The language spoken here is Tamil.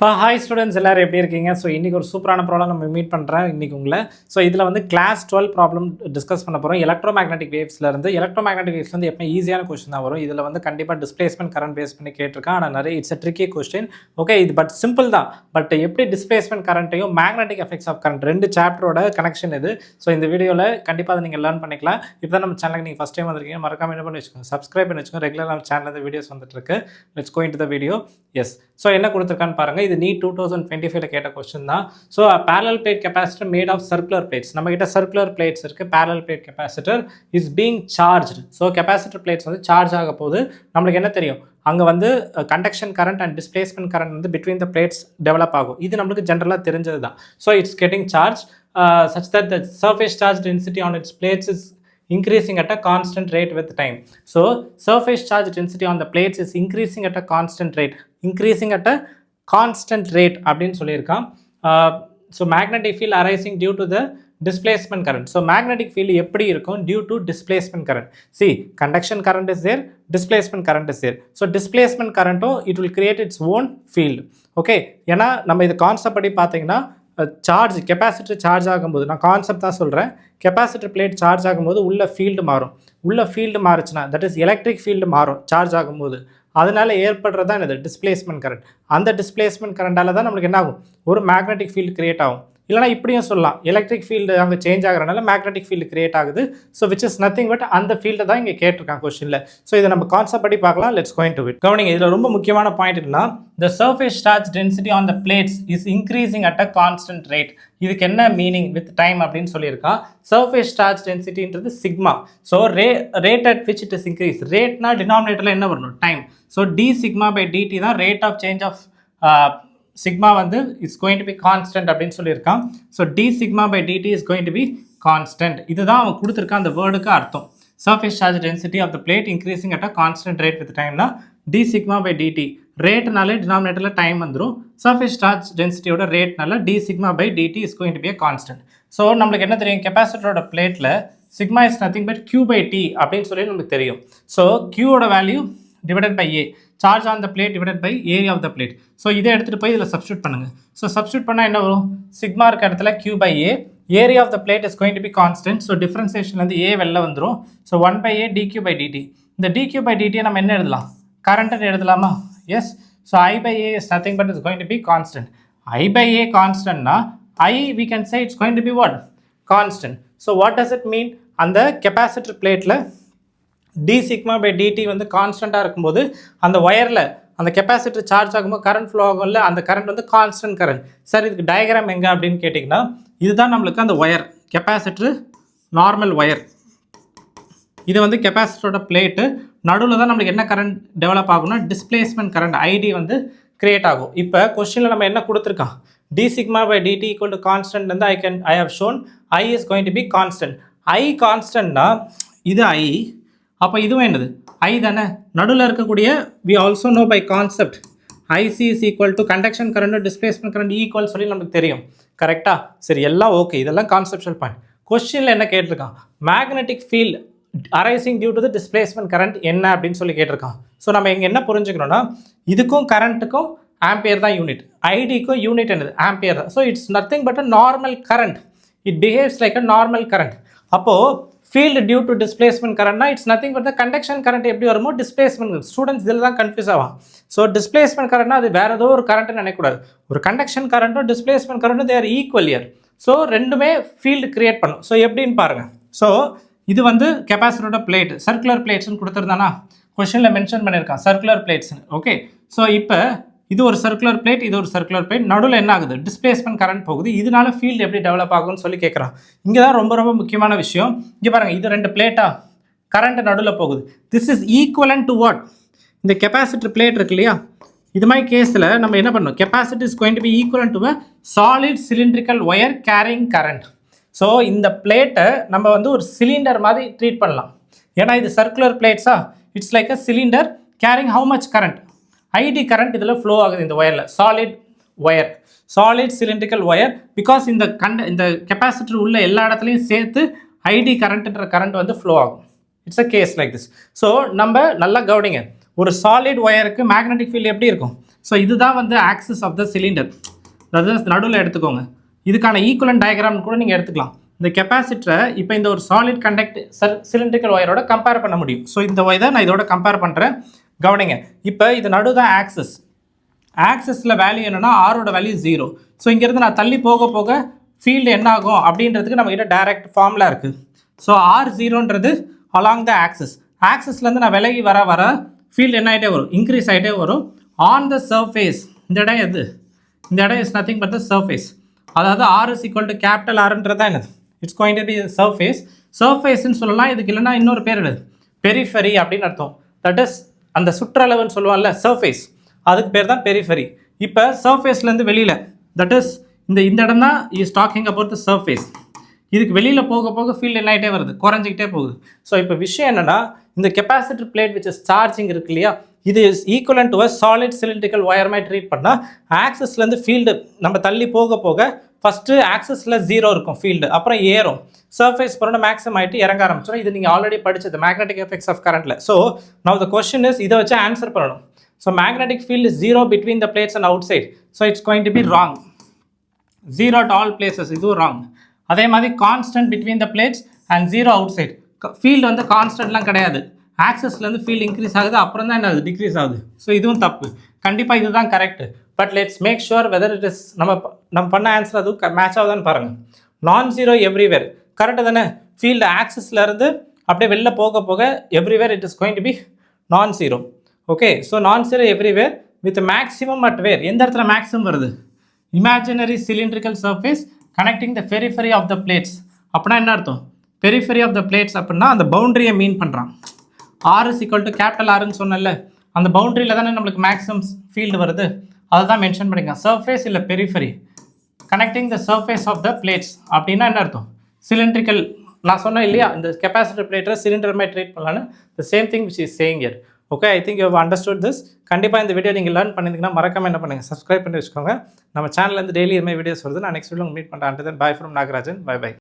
ஹாய் ஸ்டூடெண்ட்ஸ் எல்லாரும் எப்படி இருக்கீங்க? ஸோ இன்றைக்கி ஒரு சூப்பரான ப்ராப்ளம் நம்ம மீட் பண்ணுறேன் இன்றைக்கி உங்களை. ஸோ இதில் வந்து கிளாஸ் 12 ப்ராப்ளம் டிஸ்கஸ் பண்ண போகிறோம். எலக்ட்ரோமேக்னெட்டிக் வேவ்ஸ்லேருந்து எப்போ ஈஸியான கொஸ்டின் தான் வரும். இதில் வந்து கண்டிப்பாக டிஸ்பிளேஸ்மெண்ட் கரண்ட் பேஸ் பண்ணி கேட்டிருக்கேன். ஆனால் நிறைய இட்ஸ் ட்ரிக்கி கொஸ்டின். ஓகே, இது பட் சிம்பிள் தான். பட் எப்படி டிஸ்பிளேஸ்மெண்ட் கரண்ட்டையும் மேக்னெட்டிக் எஃபெக்ட்ஸ் ஆஃப் கரண்ட் ரெண்டு சாப்டரோட கனெக்ஷன் இது. ஸோ இந்த வீடியோவில் கண்டிப்பாக அதை நீங்கள் லேர்ன் பண்ணிக்கலாம். இப்போ தான் நம்ம சேனலுக்கு நீங்கள் ஃபஸ்ட் டைம் வந்திருக்கீங்க, மறக்காம என்ன பண்ணி வச்சுக்கோங்க, சப்ஸ்கிரைப் பண்ணி வச்சுக்கோங்க. ரெகுலர் நம்ம சேனலில் வீடியோஸ் வந்துட்டு இருக்கு. Let's go into the video. Yes, so என்ன கொடுத்துருக்கான்னு பாருங்கள். இது நீட் 2025 கேட்ட கொஸ்டின் தான். So parallel plate capacitor made of circular plates. நம்ம கிட்ட சர்க்குலர் பிளேட்ஸ் இருக்கு. Parallel plate capacitor is being charged. So capacitor plates வந்து சார்ஜ் ஆக போது நம்மளுக்கு என்ன தெரியும், அங்கே வந்து conduction current and displacement current வந்து பிட்வீன் த பிளேட்ஸ் டெவலப் ஆகும். இது நம்மளுக்கு ஜென்ரலாக தெரிஞ்சது தான். So it's getting charge such that the surface charge density on its plates is increasing at a constant rate with time. So surface charge density on the plates is increasing at a constant rate. அப்படின்னு சொல்லியிருக்கான். So magnetic field arising due to the displacement current. So magnetic field எப்படி இருக்கும்? Due to displacement current. See, conduction current is there, displacement current is there. So displacement கரண்ட்டும் it will create its own field. Okay, ஏன்னா நம்ம இது கான்செப்ட் படி பார்த்தீங்கன்னா சார்ஜ் கெப்பாசிட்டர் சார்ஜ் ஆகும்போது, நான் கான்செப்ட் தான் சொல்கிறேன், கெப்பாசிட்டர் பிளேட் சார்ஜ் ஆகும்போது உள்ள ஃபீல்டு மாறும். உள்ள ஃபீல்டு மாறுச்சுன்னா தட் இஸ் எலக்ட்ரிக் ஃபீல்டு மாறும் சார்ஜ் ஆகும்போது. அதனால ஏற்படுறது தான் இது டிஸ்பிளேஸ்மெண்ட் கரண்ட். அந்த டிஸ்பிளேஸ்மெண்ட் கரண்டால தான் நம்மளுக்கு என்ன ஆகும், ஒரு மேக்னெட்டிக் ஃபீல்டு கிரியேட் ஆகும். இல்லைனா இப்படியும் சொல்லலாம், எலக்ட்ரிக் ஃபீல்டு அங்கே சேஞ்ச் ஆகிறனால மேக்னெட்டிக் ஃபீல்டு கிரியேட் ஆகுது. So which is nothing but அந்த ஃபீல்டை தான் இங்கே கேட்டிருக்காங்க கொஸ்டினில். ஸோ இதை நம்ம கான்செப்ட் படி பார்க்கலாம். Let's go into it. கவனிங்க, இதில் ரொம்ப முக்கியமான பாயிண்ட் என்னன்னா, the surface charge density on the plates is increasing at a constant rate. இதுக்கு என்ன மீனிங் வித் டைம் அப்படின்னு சொல்லியிருக்கா. சர்ஃபேஸ் சார்ஜ் டென்சிட்டின்றது sigma. So rate at which it is increase. ரேட்னா டினாமினேட்டரில் என்ன வரணும், time. So D sigma by DT தான் rate of change of sigma வந்து it's going to be constant அப்படின்னு சொல்லியிருக்கான். So D sigma by DT is going to be constant. இதுதான் அவன் கொடுத்துருக்கான் அந்த வேர்டுக்கு அர்த்தம். Surface charge density of the plate increasing at a constant rate with டைம்னா டி சிக்மா பை டிடி. ரேட்னாலே டினாமினேட்டரில் டைம் வந்துடும். சர்ஃபேஸ் சார்ஜ் டென்சிட்டியோட ரேட்னால D sigma by DT is going to be a constant. So நம்மளுக்கு என்ன தெரியும், கெப்பாசிட்டரோட பிளேட்டில் sigma is nothing but Q by D அப்படின்னு சொல்லி நமக்கு தெரியும். ஸோ கியூவோட value divided by A, charge on the plate divided by area of the plate. So இதை எடுத்துகிட்டு போய் இதில் சப்ஸ்டியூட் பண்ணுங்கள். ஸோ சப்ஸ்டியூட் பண்ணால் என்ன வரும், சிக்மா இருக்க இடத்துல Q by A, area of the plate is going to be constant. So டிஃபரன்சியேஷன்லேருந்து ஏ வெளில வந்துடும். So 1 by A DQ by DT. இந்த டிக்யூ பை டிடியை நம்ம என்ன எழுதலாம், கரண்ட்டுன்னு எழுதலாமா? Yes. So I by A is nothing but it's going to be constant. I by A constant na, I we can say it's going to be what? Constant. So what does it mean? அந்த கெப்பாசிட்டர் பிளேட்டில் டி சிக்மா பை டிடி வந்து கான்ஸ்டண்ட்டாக இருக்கும்போது அந்த ஒயரில் அந்த கெப்பாசிட்டர் சார்ஜ் ஆகும்போது கரண்ட் ஃப்ளோ ஆகும்ல, அந்த கரண்ட் வந்து கான்ஸ்டன்ட் கரண்ட். சார் இதுக்கு டயக்ராம் எங்கே அப்படின்னு கேட்டிங்கன்னா, இதுதான் நம்மளுக்கு அந்த ஒயர், கெப்பாசிட்டர் நார்மல் ஒயர். இது வந்து கெப்பாசிட்டரோட பிளேட்டு. நடுவில் தான் நம்மளுக்கு என்ன கரண்ட் டெவலப் ஆகும்னா டிஸ்பிளேஸ்மெண்ட் கரண்ட் ஐடி வந்து கிரியேட் ஆகும். இப்போ கொஸ்டினில் நம்ம என்ன கொடுத்துருக்கான், D sigma by DT equal to constant வந்து I have shown I is going to be constant. I கான்ஸ்டன்ட்னா இது ஐ, அப்போ இதுவும் என்னது ஐ தானே. நடுவில் இருக்கக்கூடிய we also know by concept IC is equal to conduction current displacement current equal சொல்லி நமக்கு தெரியும். கரெக்டாக? சரி, எல்லாம் ஓகே, இதெல்லாம் கான்செப்ஷுவல் பாயிண்ட். கொஸ்டினில் என்ன கேட்டிருக்கான், magnetic field arising due to the displacement current என்ன அப்படின்னு சொல்லி கேட்டிருக்கான். ஸோ நம்ம இங்கே என்ன புரிஞ்சுக்கணும்னா, இதுக்கும் கரண்ட்டுக்கும் ஆம்பியர் தான் யூனிட், ஐடிக்கும் யூனிட் என்னது ஆம்பியர் தான். So it's nothing but a normal current. It behaves like a normal current. அப்போது ஃபீல்டு டியூ டு டிஸ்பிளேஸ்மெண்ட் கரண்ட்னா it's nothing but the conduction current எப்படி வருமோ டிஸ்பிளேஸ்மெண்ட். ஸ்டூடெண்ட்ஸ் இதில் தான் கன்ஃபியூஸ் ஆகும். ஸோ டிஸ்பிளேஸ்மெண்ட் கரண்ட்னா அது வேறு ஏதோ ஒரு கரண்ட்னு நினைக்கக்கூடாது. ஒரு கண்டக்ஷன் கரண்ட்டும் டிஸ்பிளேஸ்மெண்ட் கரண்ட்டும் தேர் ஈக்குவல் இயர். ஸோ ரெண்டுமே ஃபீல்டு கிரியேட் பண்ணும். ஸோ எப்படின்னு பாருங்கள். ஸோ இது வந்து கெப்பாசிட்டரோட பிளேட், சர்க்குலர் பிளேட்ஸ்னு கொடுத்துருந்தானா, கொஸ்டினில் மென்ஷன் பண்ணியிருக்கான் சர்க்குலர் பிளேட்ஸ்னு. ஓகே, ஸோ இப்போ இது ஒரு சர்க்குலர் பிளேட், இது ஒரு சர்க்குலர் பிளேட். நடுவில் என்ன ஆகுது, டிஸ்பிளேஸ்மெண்ட் கரண்ட் போகுது. இதனால ஃபீல்டு எப்படி டெவலப் ஆகும்னு சொல்லி கேட்குறான். இங்கே தான் ரொம்ப ரொம்ப முக்கியமான விஷயம். இங்கே பாருங்கள், இது ரெண்டு பிளேட்டா, கரண்ட் நடுவில் போகுது. This is equivalent to what, இந்த கெப்பாசிட்டர் பிளேட் இருக்கு இல்லையா, இது மாதிரி கேஸில் நம்ம என்ன பண்ணணும், capacity is going to be equivalent to a solid cylindrical wire carrying current. So இந்த பிளேட்டை நம்ம வந்து ஒரு சிலிண்டர் மாதிரி ட்ரீட் பண்ணலாம். ஏன்னா இது சர்க்குலர் பிளேட்ஸா, it's like a cylinder carrying how much current, ID current இதில் ஃப்ளோ ஆகுது இந்த ஒயரில். Solid wire, solid cylindrical wire. Because இந்த கெப்பாசிட்டர் உள்ள எல்லா இடத்துலையும் சேர்த்து ஐடி கரண்ட்ன்ற கரண்ட் வந்து ஃப்ளோ ஆகும். It's a case like this. So நம்ம நல்லா கவனிங்க, ஒரு சாலிட் ஒயருக்கு மேக்னெட்டிக் ஃபீல்டு எப்படி இருக்கும், ஸோ இதுதான் வந்து ஆக்சிஸ் ஆஃப் த சிலிண்டர், அதாவது நடுவில் எடுத்துக்கோங்க. இதுக்கான ஈக்குவலன்ட் டயக்ராம் கூட நீங்கள் எடுத்துக்கலாம். இந்த கெப்பாசிட்டரை இப்போ இந்த ஒரு சாலிட் சிலிண்ட்ரிக்கல் ஒயரோட கம்பேர் பண்ண முடியும். ஸோ இந்த ஒயரை நான் இதோட கம்பேர் பண்ணுறேன், கவனிங்க. இப்போ இது நடு தான் ஆக்சிஸ். ஆக்சிஸில் வேல்யூ என்னென்னா ஆரோட வேல்யூ 0. ஸோ இங்கேருந்து நான் தள்ளி போக போக ஃபீல்டு என்ன ஆகும் அப்படின்றதுக்கு நம்மகிட்ட டைரக்ட் ஃபார்முலா இருக்குது. ஸோ R0ன்றது அலாங் த ஆக்சிஸ். ஆக்சிஸ்லேருந்து நான் விலகி வர வர ஃபீல்டு என்ன ஆகிட்டே வரும், இன்க்ரீஸ் ஆகிட்டே வரும். ஆன் த சர்ஃபேஸ், இந்த இடம் எது, இந்த இடம் is nothing but the surface. அதாவது R is equal to capital Rன்றது தான் என்னது, it's going to be surface. சர்ஃபேஸ்ன்னு சொல்லலாம், இதுக்கு இல்லைன்னா இன்னொரு பேர் என்னது, பெரிஃபெரி அப்படின்னு அர்த்தம். தட் இஸ் அந்த சுற்றளவுன்னு சொல்லுவாங்கல்ல சர்ஃபேஸ், அதுக்கு பேர் தான் பெரிஃபெரி. இப்போ சர்ஃபேஸ்லேருந்து வெளியில், தட் இஸ் இந்த இடம் தான் is talking about the surface. இதுக்கு வெளியில் போக போக ஃபீல்டு என்ன ஆகிட்டே வருது, குறைஞ்சிக்கிட்டே போகுது. ஸோ இப்போ விஷயம் என்னென்னா, இந்த capacitor plate which is charging இருக்கு இல்லையா, இது is equivalent to a solid cylindrical wire மாதிரி ட்ரீட் பண்ணால் ஆக்சிஸ்லேருந்து ஃபீல்டு நம்ம தள்ளி போக போக ஃபஸ்ட்டு ஆக்சிஸில் 0 இருக்கும் ஃபீல்டு, அப்புறம் ஏறும். சர்ஃபேஸ் போகிற மேக்ஸிமம் ஆகிட்டு இறங்க ஆரம்பிச்சிடும். இது நீங்கள் ஆல்ரெடி படிச்சது மேக்னெட்டிக் எஃபெக்ட்ஸ் ஆஃப் கரண்ட்டில். So now the question is, இதை வச்சு ஆன்சர் பண்ணணும். So magnetic field is 0 between the plates and outside. So it's going to be wrong. 0 at all places, இதுவும் ராங். அதே மாதிரி constant between the plates and 0 outside. Field வந்து கான்ஸ்டன்ட்லாம் கிடையாது. ஆக்சஸ்லேருந்து ஃபீல்டு இன்க்ரீஸ் ஆகுது, அப்புறம் தான் என்ன டிக்ரீஸ் ஆகுது. ஸோ இதுவும் தப்பு. கண்டிப்பாக இதுதான் correct. But let's make sure whether it is நம்ம பண்ண ஆன்சர் அதுவும் மேட்ச் ஆகுதான்னு பாருங்கள். நான் ஜீரோ எவ்ரிவேர் கரெக்டு தானே. ஃபீல்டு ஆக்சஸ்லேருந்து அப்படியே வெளில போக போக everywhere it is going to be non zero. Okay, so non zero everywhere with maximum at where. எந்த இடத்துல மேக்ஸிமம் வருது, imaginary cylindrical surface connecting the periphery of the plates. அப்படின்னா என்ன அர்த்தம், பெரிஃபெரி ஆஃப் த பிளேட்ஸ் அப்படின்னா அந்த பவுண்டரியை மீன் பண்ணுறான். R is equal to capital Rன்னு சொன்னல, அந்த பவுண்டரியில் தானே நம்மளுக்கு மேக்ஸிமம் ஃபீல்டு வருது, அதை தான் மென்ஷன் பண்ணிங்க. சர்ஃபேஸ் இல்லை periphery connecting the surface of the plates அப்படின்னா என்ன அர்த்தம், சிலிண்ட்ரிக்கல். நான் சொன்னேன் இல்லையா, இந்த கெப்பாசிட்டர் பிளேட்டை சிலிண்டர் மாதிரி ட்ரீட் பண்ணலான்னு. The same thing which is saying here. Okay, I think you have understood this. கண்டிப்பாக இந்த வீடியோ நீங்கள் லேர்ன் பண்ணியிருந்தீங்கன்னா மறக்காம என்ன பண்ணுங்கள், சப்ஸ்கிரைப் பண்ணி வச்சுக்கோங்க. நம்ம சேனல்லேருந்து டெய்லி இதுமாதிரி வீடியோஸ் வருது. நான் நெக்ஸ்ட் வீடியோ மீட் பண்ணுறேன். And then bye from Nagarajan. Bye by.